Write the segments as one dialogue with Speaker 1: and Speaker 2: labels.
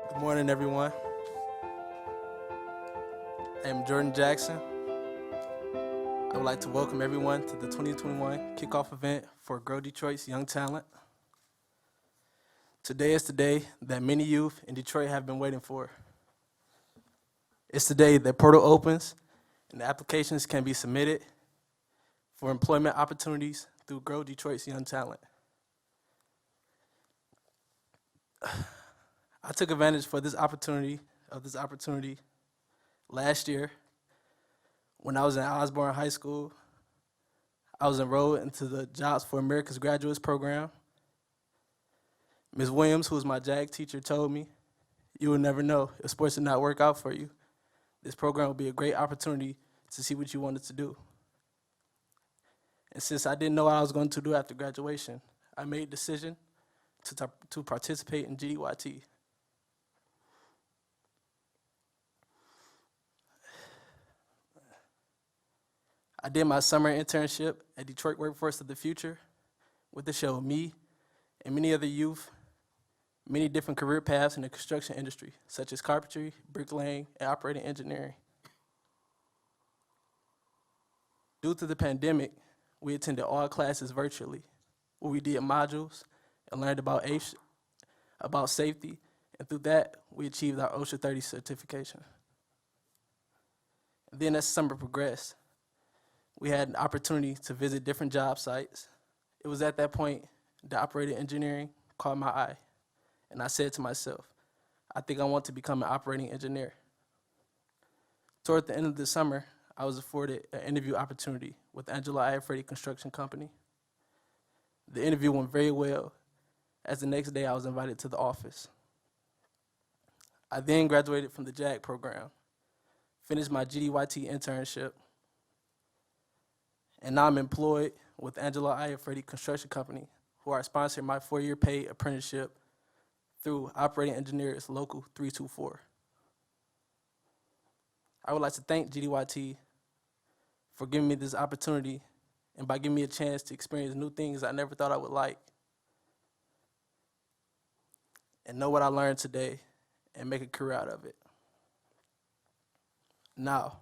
Speaker 1: Good morning, everyone. I am Jordan Jackson. I would like to welcome everyone to the 2021 kickoff event for Grow Detroit's Young Talent. Today is the day that many youth in Detroit have been waiting for. It's the day that portal opens and the applications can be submitted for employment opportunities through Grow Detroit's Young Talent. I took advantage of this opportunity last year. When I was in Osborne High School, I was enrolled into the Jobs for America's Graduates program. Ms. Williams, who was my JAG teacher, told me, "You will never know if sports did not work out for you. This program will be a great opportunity to see what you wanted to do." And since I didn't know what I was going to do after graduation, I made a decision to participate in GDYT. I did my summer internship at Detroit Workforce of the Future, with the show me and many other youth, many different career paths in the construction industry, such as carpentry, bricklaying, and operating engineering. Due to the pandemic, we attended all classes virtually, where we did modules and learned about safety, and through that, we achieved our OSHA 30 certification. And then as summer progressed, we had an opportunity to visit different job sites. It was at that point that operating engineering caught my eye, and I said to myself, I think I want to become an operating engineer. Toward the end of the summer, I was afforded an interview opportunity with Angela Iafredi Construction Company. The interview went very well, as the next day I was invited to the office. I then graduated from the JAG program, finished my GDYT internship, and now I'm employed with Angela Iafredi Construction Company, who are sponsoring my 4-year paid apprenticeship through Operating Engineers Local 324. I would like to thank GDYT for giving me this opportunity and by giving me a chance to experience new things I never thought I would like, and know what I learned today and make a career out of it. Now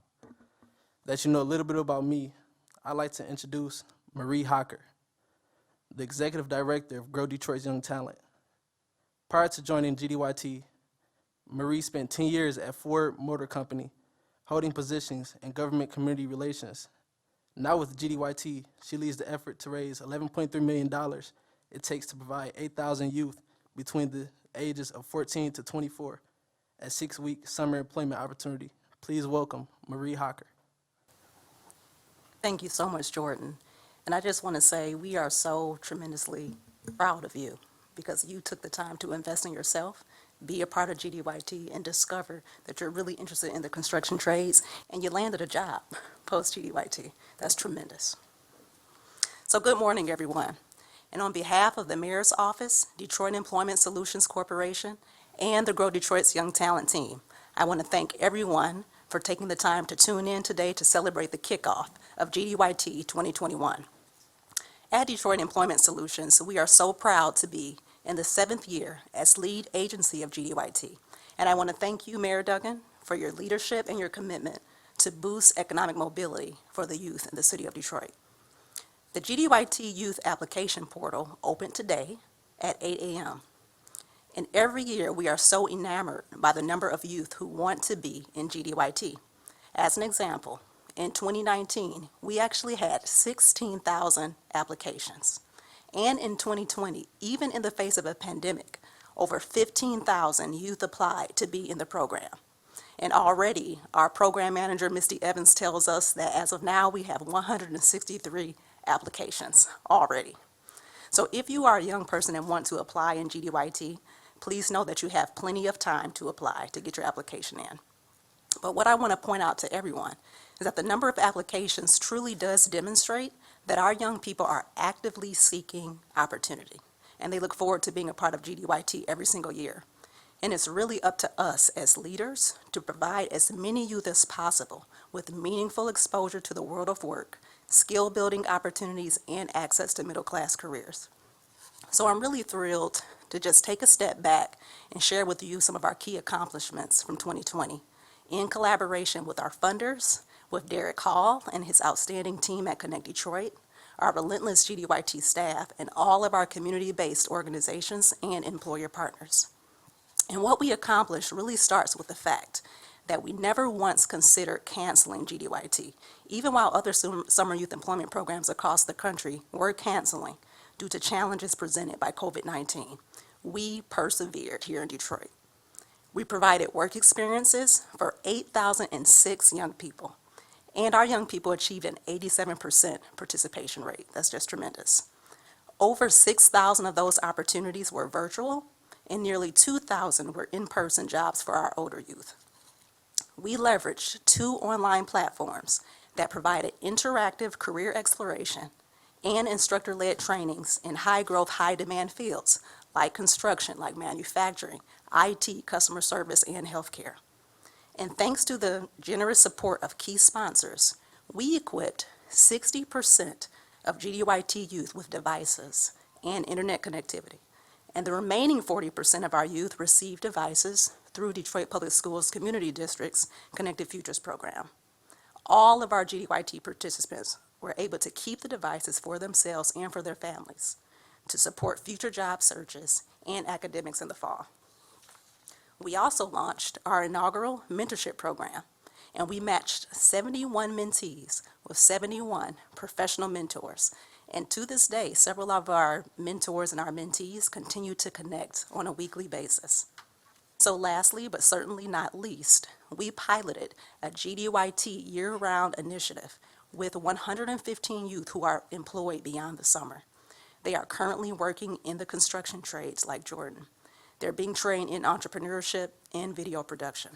Speaker 1: that you know a little bit about me, I'd like to introduce Marie Hocker, the Executive Director of Grow Detroit's Young Talent. Prior to joining GDYT, Marie spent 10 years at Ford Motor Company, holding positions in government community relations. Now with GDYT, she leads the effort to raise $11.3 million it takes to provide 8,000 youth between the ages of 14 to 24 a 6-week summer employment opportunity. Please welcome Marie Hocker.
Speaker 2: Thank you so much, Jordan. And I just want to say we are so tremendously proud of you because you took the time to invest in yourself, be a part of GDYT, and discover that you're really interested in the construction trades, and you landed a job post-GDYT. That's tremendous. So good morning, everyone. And on behalf of the Mayor's Office, Detroit Employment Solutions Corporation, and the Grow Detroit's Young Talent Team, I want to thank everyone for taking the time to tune in today to celebrate the kickoff of GDYT 2021. At Detroit Employment Solutions, we are so proud to be in the 7th year as lead agency of GDYT. And I want to thank you, Mayor Duggan, for your leadership and your commitment to boost economic mobility for the youth in the city of Detroit. The GDYT Youth Application Portal opened today at 8 a.m. And every year we are so enamored by the number of youth who want to be in GDYT. As an example, in 2019, we actually had 16,000 applications. And in 2020, even in the face of a pandemic, over 15,000 youth applied to be in the program. And already, our program manager, Misty Evans, tells us that as of now, we have 163 applications already. So if you are a young person and want to apply in GDYT, please know that you have plenty of time to apply to get your application in. But what I want to point out to everyone is that the number of applications truly does demonstrate that our young people are actively seeking opportunity, and they look forward to being a part of GDYT every single year. And it's really up to us as leaders to provide as many youth as possible with meaningful exposure to the world of work, skill building opportunities, and access to middle class careers. So I'm really thrilled to just take a step back and share with you some of our key accomplishments from 2020 in collaboration with our funders, with Derek Hall and his outstanding team at Connect Detroit, our relentless GDYT staff, and all of our community-based organizations and employer partners. And what we accomplished really starts with the fact that we never once considered canceling GDYT, even while other summer youth employment programs across the country were canceling due to challenges presented by COVID-19. We persevered here in Detroit. We provided work experiences for 8,006 young people, and our young people achieved an 87% participation rate. That's just tremendous. Over 6,000 of those opportunities were virtual, and nearly 2,000 were in-person jobs for our older youth. We leveraged 2 online platforms that provided interactive career exploration and instructor-led trainings in high-growth, high-demand fields like construction, like manufacturing, IT, customer service, and healthcare. And thanks to the generous support of key sponsors, we equipped 60% of GDYT youth with devices and internet connectivity. And the remaining 40% of our youth received devices through Detroit Public Schools Community District's Connected Futures program. All of our GDYT participants were able to keep the devices for themselves and for their families to support future job searches and academics in the fall. We also launched our inaugural Mentorship Program, and we matched 71 mentees with 71 professional mentors. And to this day, several of our mentors and our mentees continue to connect on a weekly basis. So lastly, but certainly not least, we piloted a GDYT year-round initiative with 115 youth who are employed beyond the summer. They are currently working in the construction trades like Jordan. They're being trained in entrepreneurship and video production.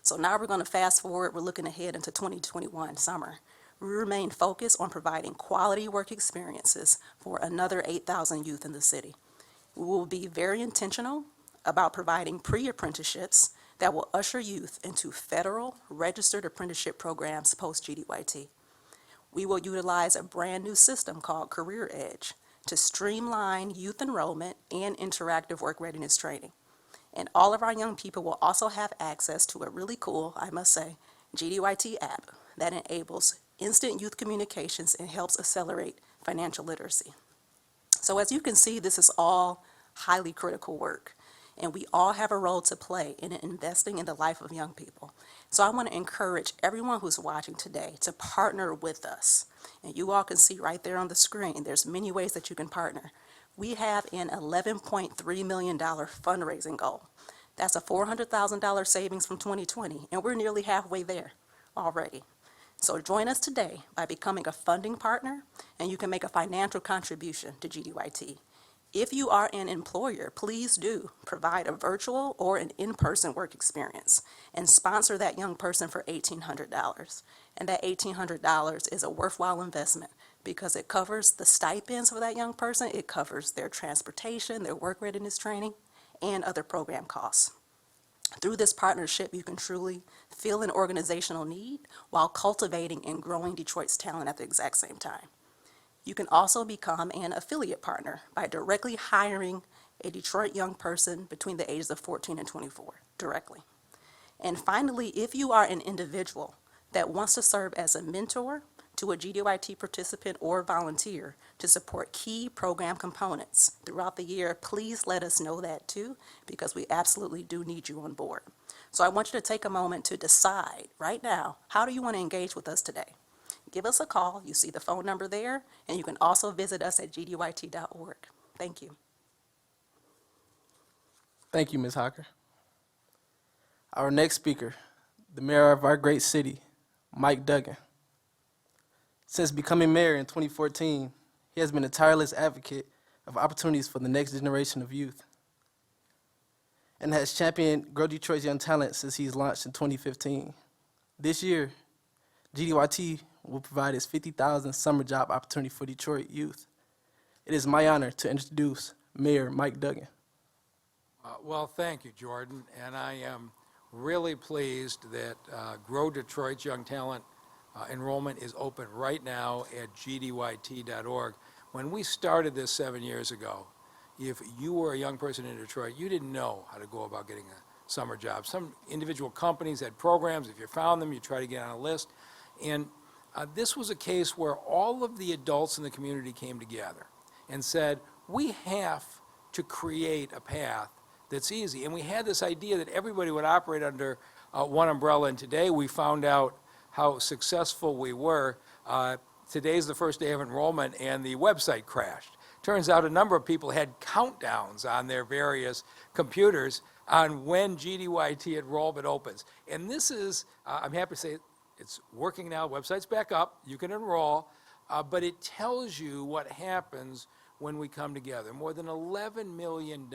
Speaker 2: So now we're going to fast forward. We're looking ahead into 2021 summer. We remain focused on providing quality work experiences for another 8,000 youth in the city. We will be very intentional about providing pre-apprenticeships that will usher youth into federal registered apprenticeship programs post-GDYT. We will utilize a brand new system called Career Edge to streamline youth enrollment and interactive work readiness training. And all of our young people will also have access to a really cool, I must say, GDYT app that enables instant youth communications and helps accelerate financial literacy. So as you can see, this is all highly critical work, and we all have a role to play in investing in the life of young people. So I want to encourage everyone who's watching today to partner with us. And you all can see right there on the screen, there's many ways that you can partner. We have an $11.3 million fundraising goal. That's a $400,000 savings from 2020, and we're nearly halfway there already. So join us today by becoming a funding partner, and you can make a financial contribution to GDYT. If you are an employer, please do provide a virtual or an in-person work experience and sponsor that young person for $1,800. And that $1,800 is a worthwhile investment because it covers the stipends for that young person, it covers their transportation, their work readiness training, and other program costs. Through this partnership, you can truly fill an organizational need while cultivating and growing Detroit's talent at the exact same time. You can also become an affiliate partner by directly hiring a Detroit young person between the ages of 14 and 24 directly. And finally, if you are an individual that wants to serve as a mentor to a GDYT participant or volunteer to support key program components throughout the year, please let us know that too, because we absolutely do need you on board. So I want you to take a moment to decide right now, how do you want to engage with us today? Give us a call. You see the phone number there, and you can also visit us at gdyt.org. Thank you.
Speaker 1: Thank you, Ms. Hocker. Our next speaker, the mayor of our great city, Mike Duggan. Since becoming mayor in 2014, he has been a tireless advocate of opportunities for the next generation of youth and has championed Grow Detroit's Young Talent since he's launched in 2015. This year, GDYT will provide its 50,000th summer job opportunity for Detroit youth. It is my honor to introduce Mayor Mike Duggan.
Speaker 3: Well, thank you, Jordan, and I am really pleased that Grow Detroit's Young Talent enrollment is open right now at gdyt.org. When we started this 7 years ago, if you were a young person in Detroit, you didn't know how to go about getting a summer job. Some individual companies had programs. If you found them, you try to get on a list. And this was a case where all of the adults in the community came together and said, we have to create a path that's easy. And we had this idea that everybody would operate under one umbrella, and today we found out how successful we were. Today's the first day of enrollment, and the website crashed. Turns out a number of people had countdowns on their various computers on when GDYT enrollment opens. And this is, I'm happy to say, it's working now. Website's back up. You can enroll, but it tells you what happens when we come together. More than $11 million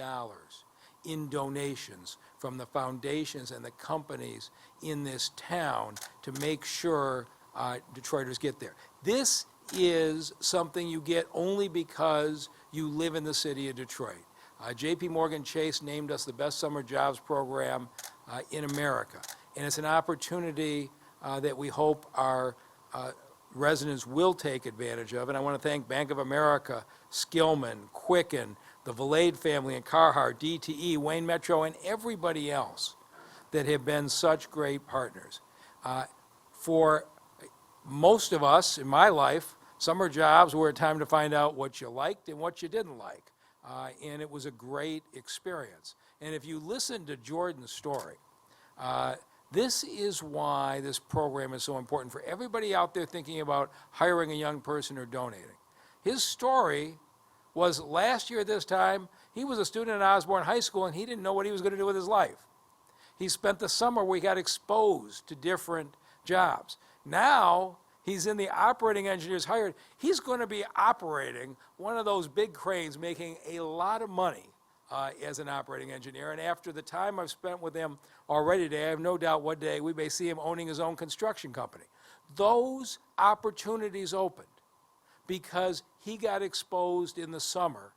Speaker 3: in donations from the foundations and the companies in this town to make sure Detroiters get there. This is something you get only because you live in the city of Detroit. J.P. Morgan Chase named us the best summer jobs program in America. And it's an opportunity that we hope our residents will take advantage of. And I want to thank Bank of America, Skillman, Quicken, the Valade family and Carhartt, DTE, Wayne Metro, and everybody else that have been such great partners. For most of us in my life, summer jobs were a time to find out what you liked and what you didn't like. And it was a great experience. And if you listen to Jordan's story, this is why this program is so important for everybody out there thinking about hiring a young person or donating. His story was last year at this time, he was a student at Osborne High School and he didn't know what he was going to do with his life. He spent the summer where he got exposed to different jobs. Now, he's in the operating engineers hired. He's going to be operating one of those big cranes, making a lot of money as an operating engineer. And after the time I've spent with him already today, I have no doubt one day we may see him owning his own construction company. Those opportunities opened because he got exposed in the summer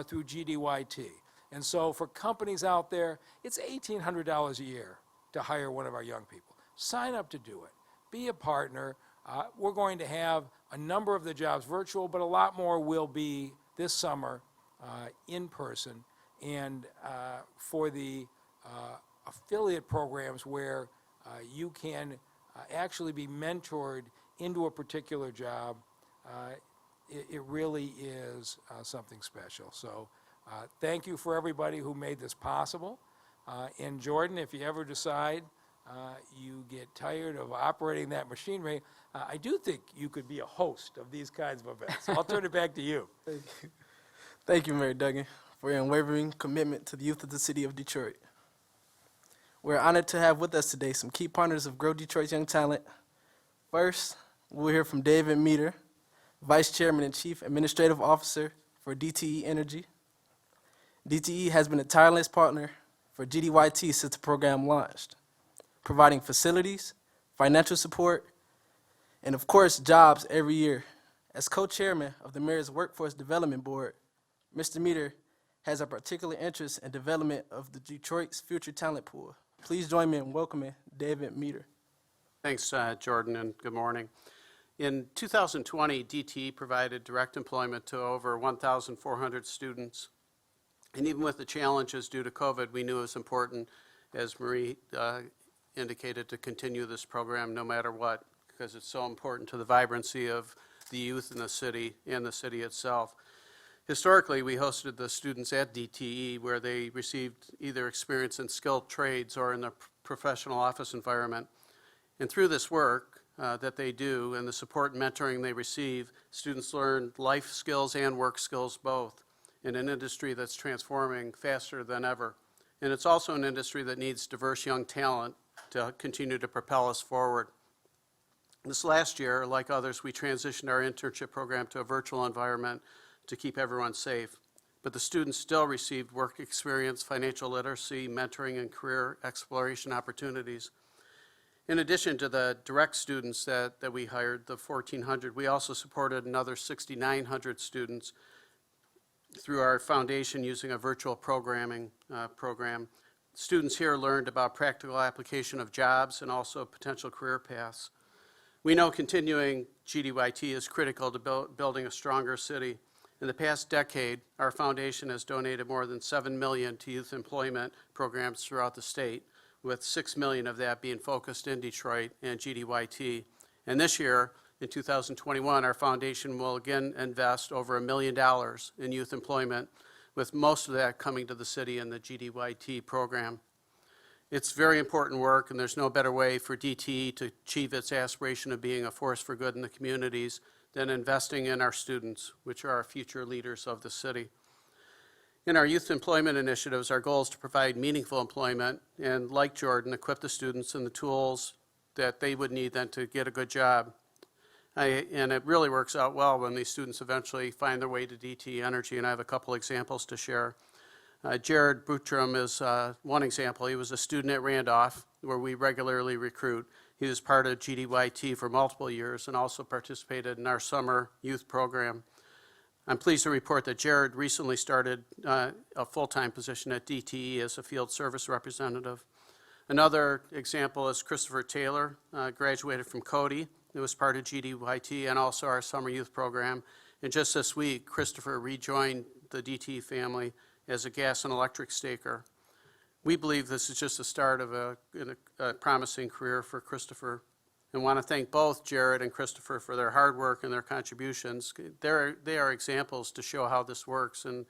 Speaker 3: through GDYT. And so for companies out there, it's $1,800 a year to hire one of our young people. Sign up to do it. Be a partner. We're going to have a number of the jobs virtual, but a lot more will be this summer in person. And for the affiliate programs where you can actually be mentored into a particular job, it really is something special. So thank you for everybody who made this possible. And Jordan, if you ever decide you get tired of operating that machinery, I do think you could be a host of these kinds of events. I'll turn it back to you.
Speaker 1: Thank you, Mayor Duggan, for your unwavering commitment to the youth of the city of Detroit. We're honored to have with us today some key partners of Grow Detroit's Young Talent. First, we'll hear from David Meter, Vice Chairman and Chief Administrative Officer for DTE Energy. DTE has been a tireless partner for GDYT since the program launched, providing facilities, financial support, and of course, jobs every year. As co-chairman of the Mayor's Workforce Development Board, Mr. Meter has a particular interest in development of the Detroit's future talent pool. Please join me in welcoming David Meter.
Speaker 4: Thanks, Jordan, and good morning. In 2020, DTE provided direct employment to over 1,400 students. And even with the challenges due to COVID, we knew it was important, as Marie indicated, to continue this program no matter what, because it's so important to the vibrancy of the youth in the city and the city itself. Historically, we hosted the students at DTE where they received either experience in skilled trades or in the professional office environment. And through this work that they do and the support and mentoring they receive, students learn life skills and work skills both in an industry that's transforming faster than ever. And it's also an industry that needs diverse young talent to continue to propel us forward. This last year, like others, we transitioned our internship program to a virtual environment to keep everyone safe. But the students still received work experience, financial literacy, mentoring, and career exploration opportunities. In addition to the direct students that we hired, the 1,400, we also supported another 6,900 students through our foundation using a virtual programming program. Students here learned about practical application of jobs and also potential career paths. We know continuing GDYT is critical to building a stronger city, In the past decade, our foundation has donated more than $7 million to youth employment programs throughout the state, with $6 million of that being focused in Detroit and GDYT. And this year, in 2021, our foundation will again invest over $1 million in youth employment, with most of that coming to the city in the GDYT program. It's very important work, and there's no better way for DTE to achieve its aspiration of being a force for good in the communities than investing in our students, which are our future leaders of the city. In our youth employment initiatives, our goal is to provide meaningful employment and, like Jordan, equip the students and the tools that they would need then to get a good job. And it really works out well when these students eventually find their way to DTE Energy, and I have a couple examples to share. Jared Boutram is one example. He was a student at Randolph, where we regularly recruit. He was part of GDYT for multiple years and also participated in our summer youth program. I'm pleased to report that Jared recently started a full-time position at DTE as a field service representative. Another example is Christopher Taylor, graduated from Cody. It was part of GDYT and also our summer youth program. And just this week, Christopher rejoined the DTE family as a gas and electric staker. We believe this is just the start of a promising career for Christopher, and want to thank both Jared and Christopher for their hard work and their contributions. They are examples to show how this works, and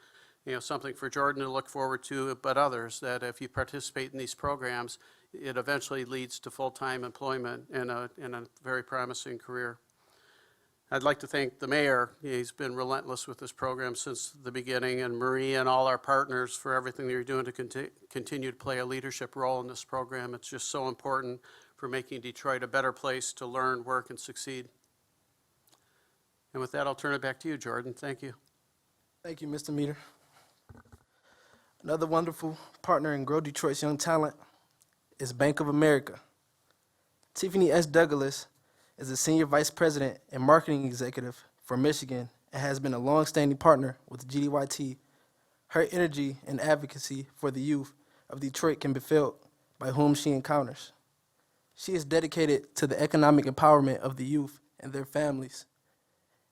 Speaker 4: something for Jordan to look forward to, but others, that if you participate in these programs, it eventually leads to full-time employment and a very promising career. I'd like to thank the mayor. He's been relentless with this program since the beginning, and Marie and all our partners for everything they're doing to continue to play a leadership role in this program. It's just so important for making Detroit a better place to learn, work, and succeed. And with that, I'll turn it back to you, Jordan. Thank you.
Speaker 1: Thank you, Mr. Meter. Another wonderful partner in Grow Detroit's Young Talent is Bank of America. Tiffany Douglas is a Senior Vice President and Marketing Executive for Michigan and has been a long-standing partner with GDYT. Her energy and advocacy for the youth of Detroit can be felt by whom she encounters. She is dedicated to the economic empowerment of the youth and their families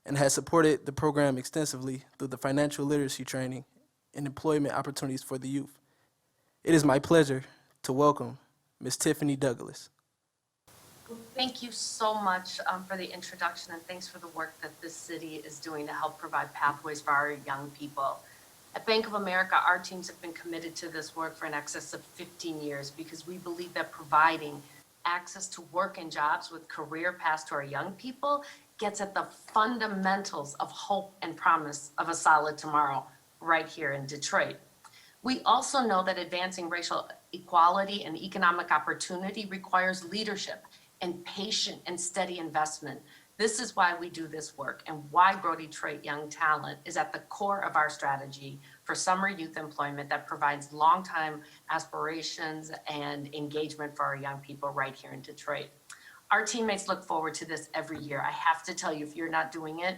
Speaker 1: and has supported the program extensively through the financial literacy training and employment opportunities for the youth. It is my pleasure to welcome Ms. Tiffany Douglas.
Speaker 5: Thank you so much for the introduction, and thanks for the work that this city is doing to help provide pathways for our young people. At Bank of America, our teams have been committed to this work for in excess of 15 years because we believe that providing access to work and jobs with career paths to our young people gets at the fundamentals of hope and promise of a solid tomorrow right here in Detroit. We also know that advancing racial equality and economic opportunity requires leadership and patient and steady investment. This is why we do this work and why Grow Detroit Young Talent is at the core of our strategy for summer youth employment that provides long-time aspirations and engagement for our young people right here in Detroit. Our teammates look forward to this every year. I have to tell you, if you're not doing it,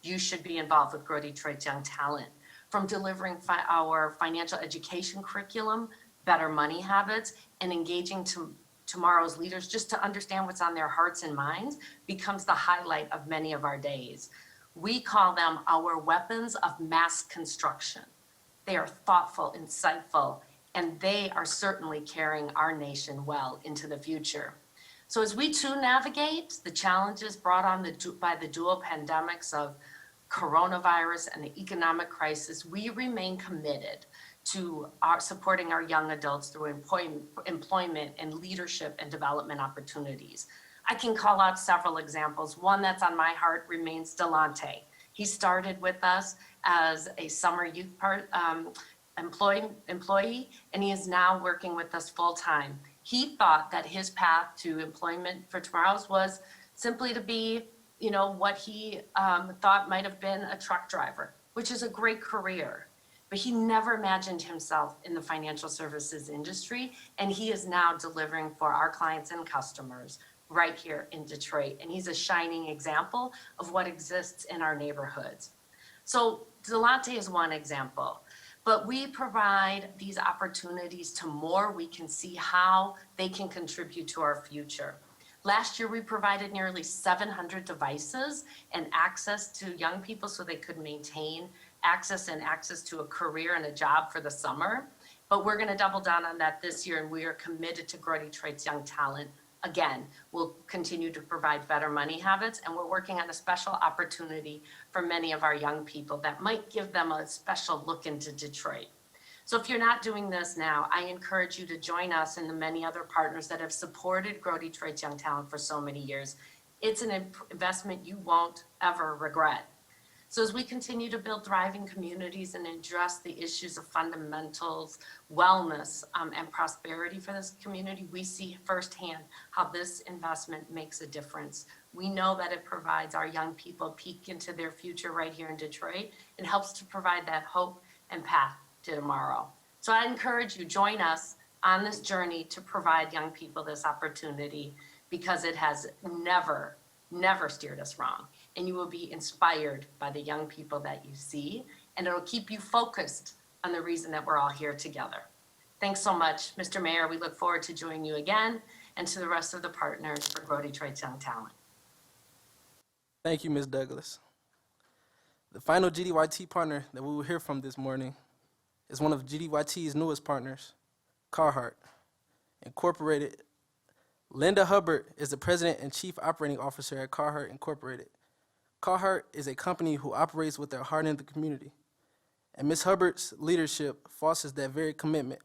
Speaker 5: you should be involved with Grow Detroit Young Talent. From delivering our financial education curriculum, better money habits, and engaging tomorrow's leaders just to understand what's on their hearts and minds becomes the highlight of many of our days. We call them our weapons of mass construction. They are thoughtful, insightful, and they are certainly carrying our nation well into the future. So as we too navigate the challenges brought on by the dual pandemics of coronavirus and the economic crisis, we remain committed to supporting our young adults through employment and leadership and development opportunities. I can call out several examples. One that's on my heart remains Delonte. He started with us as a summer youth employee, and he is now working with us full time. He thought that his path to employment for tomorrow's was simply to be, what he thought might have been a truck driver, which is a great career. But he never imagined himself in the financial services industry, and he is now delivering for our clients and customers right here in Detroit. And he's a shining example of what exists in our neighborhoods. So Delonte is one example, but we provide these opportunities to more. We can see how they can contribute to our future. Last year, we provided nearly 700 devices and access to young people so they could maintain access to a career and a job for the summer. But we're going to double down on that this year, and we are committed to grow Detroit's young talent. Again, we'll continue to provide better money habits, and we're working on a special opportunity for many of our young people that might give them a special look into Detroit. So if you're not doing this now, I encourage you to join us and the many other partners that have supported Grow Detroit's Young Talent for so many years. It's an investment you won't ever regret. So as we continue to build thriving communities and address the issues of fundamentals, wellness, and prosperity for this community, we see firsthand how this investment makes a difference. We know that it provides our young people a peek into their future right here in Detroit and helps to provide that hope and path to tomorrow. So I encourage you, join us on this journey to provide young people this opportunity, because it has never steered us wrong. And you will be inspired by the young people that you see, and it'll keep you focused on the reason that we're all here together. Thanks so much, Mr. Mayor. We look forward to joining you again, and to the rest of the partners for Grow Detroit's Young Talent.
Speaker 1: Thank you, Ms. Douglas. The final GDYT partner that we will hear from this morning is one of GDYT's newest partners, Carhartt Incorporated. Linda Hubbard is the President and Chief Operating Officer at Carhartt Incorporated. Carhartt is a company who operates with their heart in the community, and Ms. Hubbard's leadership fosters that very commitment.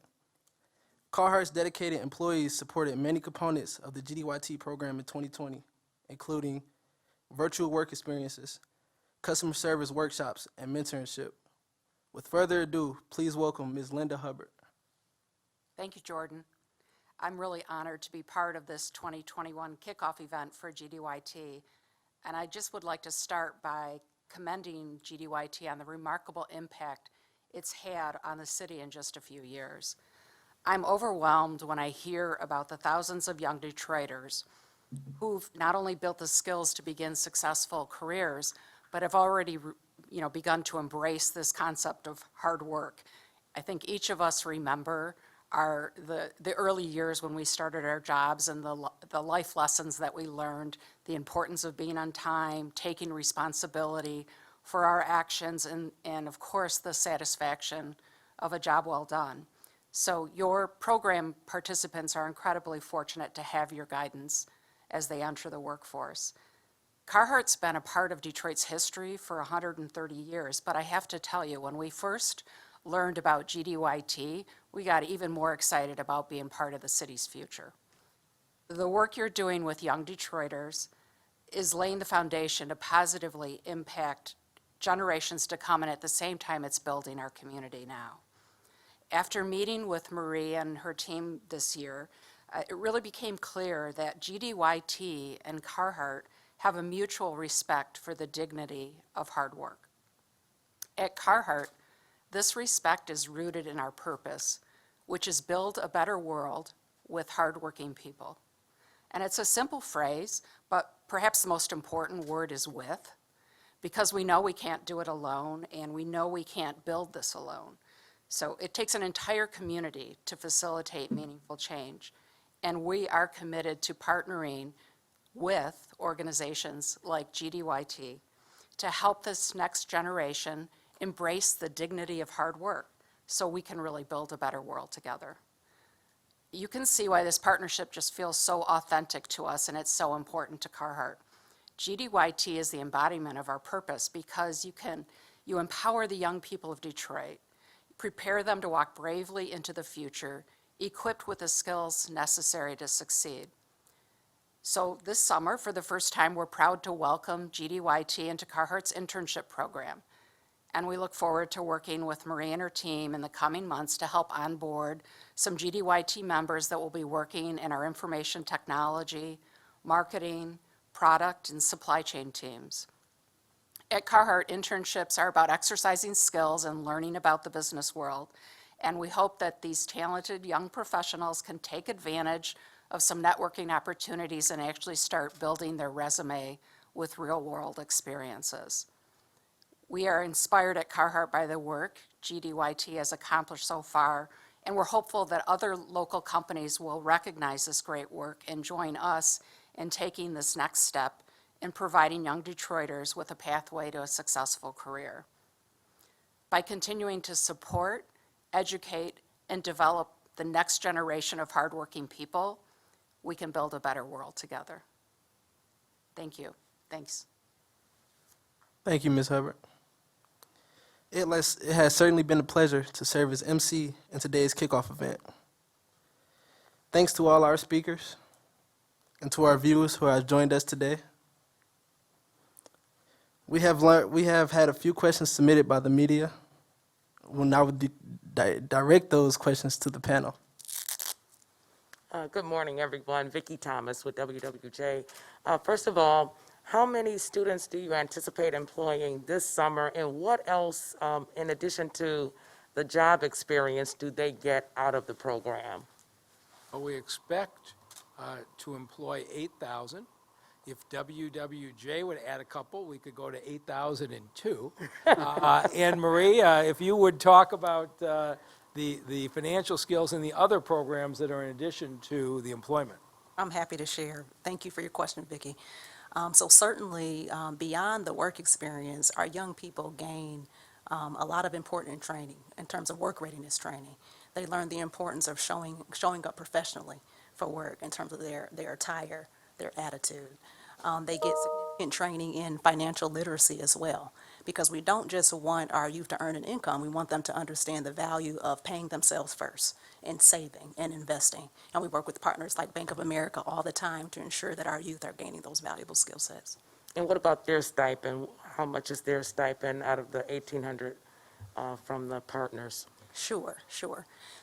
Speaker 1: Carhartt's dedicated employees supported many components of the GDYT program in 2020, including virtual work experiences, customer service workshops, and mentorship. With further ado, please welcome Ms. Linda Hubbard.
Speaker 6: Thank you, Jordan. I'm really honored to be part of this 2021 kickoff event for GDYT, and I just would like to start by commending GDYT on the remarkable impact it's had on the city in just a few years. I'm overwhelmed when I hear about the thousands of young Detroiters who've not only built the skills to begin successful careers, but have already begun to embrace this concept of hard work. I think each of us remember the early years when we started our jobs and the life lessons that we learned, the importance of being on time, taking responsibility for our actions, and of course the satisfaction of a job well done. So your program participants are incredibly fortunate to have your guidance as they enter the workforce. Carhartt's been a part of Detroit's history for 130 years, but I have to tell you, when we first learned about GDYT, we got even more excited about being part of the city's future. The work you're doing with young Detroiters is laying the foundation to positively impact generations to come, and at the same time, it's building our community now. After meeting with Marie and her team this year, it really became clear that GDYT and Carhartt have a mutual respect for the dignity of hard work. At Carhartt, this respect is rooted in our purpose, which is build a better world with hardworking people. And it's a simple phrase, but perhaps the most important word is with, because we know we can't do it alone, and we know we can't build this alone. So it takes an entire community to facilitate meaningful change, and we are committed to partnering with organizations like GDYT to help this next generation embrace the dignity of hard work so we can really build a better world together. You can see why this partnership just feels so authentic to us, and it's so important to Carhartt. GDYT is the embodiment of our purpose because you empower the young people of Detroit, prepare them to walk bravely into the future, equipped with the skills necessary to succeed. So this summer, for the first time, we're proud to welcome GDYT into Carhartt's Internship Program. And we look forward to working with Marie and her team in the coming months to help onboard some GDYT members that will be working in our information technology, marketing, product, and supply chain teams. At Carhartt, internships are about exercising skills and learning about the business world. And we hope that these talented young professionals can take advantage of some networking opportunities and actually start building their resume with real-world experiences. We are inspired at Carhartt by the work GDYT has accomplished so far, and we're hopeful that other local companies will recognize this great work and join us in taking this next step in providing young Detroiters with a pathway to a successful career. By continuing to support, educate, and develop the next generation of hardworking people, we can build a better world together. Thank you. Thanks.
Speaker 1: Thank you, Ms. Hubbard. It has certainly been a pleasure to serve as MC in today's kickoff event. Thanks to all our speakers and to our viewers who have joined us today. We have had a few questions submitted by the media. We'll now direct those questions to the panel.
Speaker 7: Good morning, everyone. Vicki Thomas with WWJ. First of all, how many students do you anticipate employing this summer, and what else, in addition to the job experience, do they get out of the program?
Speaker 3: Well, we expect to employ 8,000. If WWJ would add a couple, we could go to 8,002. And Marie, if you would talk about the financial skills and the other programs that are in addition to the employment.
Speaker 2: I'm happy to share. Thank you for your question, Vicki. So certainly, beyond the work experience, our young people gain a lot of important training in terms of work readiness training. They learn the importance of showing up professionally for work in terms of their attire, their attitude. They get significant training in financial literacy as well, because we don't just want our youth to earn an income, we want them to understand the value of paying themselves first and saving and investing. And we work with partners like Bank of America all the time to ensure that our youth are gaining those valuable skill sets.
Speaker 7: And what about their stipend? How much is their stipend out of the $1,800 from the partners?
Speaker 2: Sure.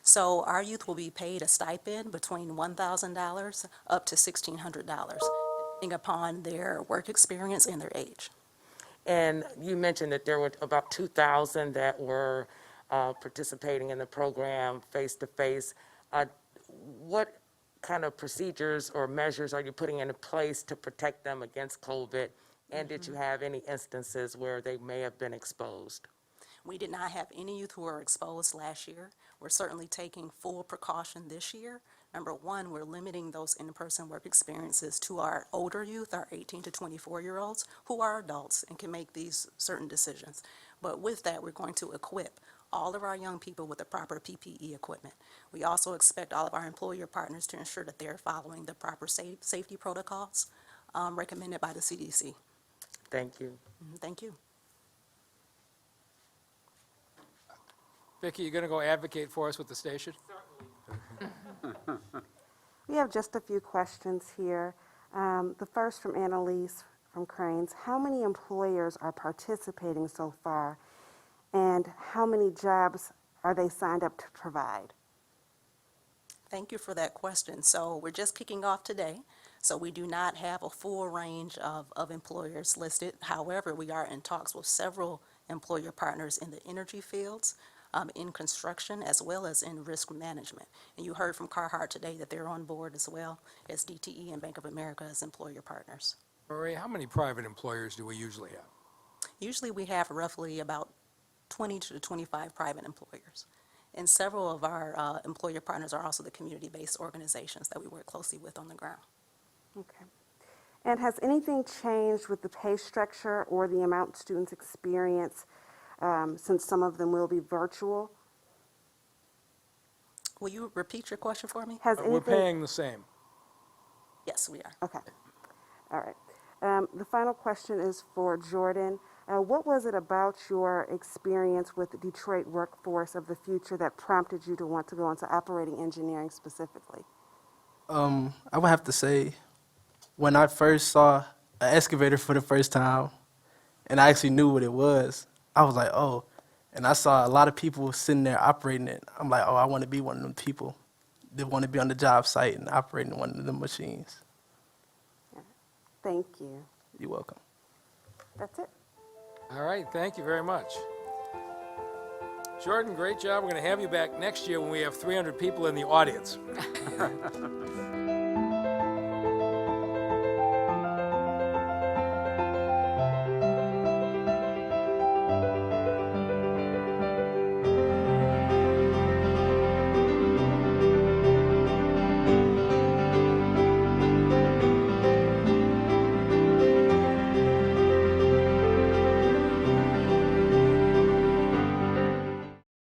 Speaker 2: So our youth will be paid a stipend between $1,000 up to $1,600, depending upon their work experience and their age.
Speaker 7: And you mentioned that there were about 2,000 that were participating in the program face-to-face. What kind of procedures or measures are you putting into place to protect them against COVID? And did you have any instances where they may have been exposed?
Speaker 2: We did not have any youth who were exposed last year. We're certainly taking full precaution this year. Number one, we're limiting those in-person work experiences to our older youth, our 18 to 24-year-olds, who are adults and can make these certain decisions. But with that, we're going to equip all of our young people with the proper PPE equipment. We also expect all of our employer partners to ensure that they're following the proper safety protocols recommended by the CDC.
Speaker 7: Thank you.
Speaker 2: Thank you.
Speaker 3: Vicki, you going to go advocate for us with the station?
Speaker 8: We have just a few questions here. The first from Annalise from Cranes. How many employers are participating so far, and how many jobs are they signed up to provide?
Speaker 2: Thank you for that question. So we're just kicking off today, so we do not have a full range of employers listed. However, we are in talks with several employer partners in the energy fields, in construction, as well as in risk management. And you heard from Carhartt today that they're on board as well as DTE and Bank of America as employer partners.
Speaker 3: Marie, how many private employers do we usually have?
Speaker 2: Usually we have roughly about 20 to 25 private employers. And several of our employer partners are also the community-based organizations that we work closely with on the ground.
Speaker 8: Okay. And has anything changed with the pay structure or the amount students experience since some of them will be virtual?
Speaker 2: Will you repeat your question for me?
Speaker 8: Has
Speaker 3: We're
Speaker 8: anything?
Speaker 3: paying the same.
Speaker 2: Yes, we are.
Speaker 8: Okay. All right. The final question is for Jordan. What was it about your experience with the Detroit workforce of the future that prompted you to want to go into operating engineering specifically?
Speaker 1: I would have to say, when I first saw an excavator for the first time, and I actually knew what it was, I was like, oh, and I saw a lot of people sitting there operating it. I'm like, oh, I want to be one of them people that want to be on the job site and operating one of them machines.
Speaker 8: Thank you.
Speaker 1: You're welcome.
Speaker 8: That's it.
Speaker 3: All right, thank you very much. Jordan, great job. We're going to have you back next year when we have 300 people in the audience.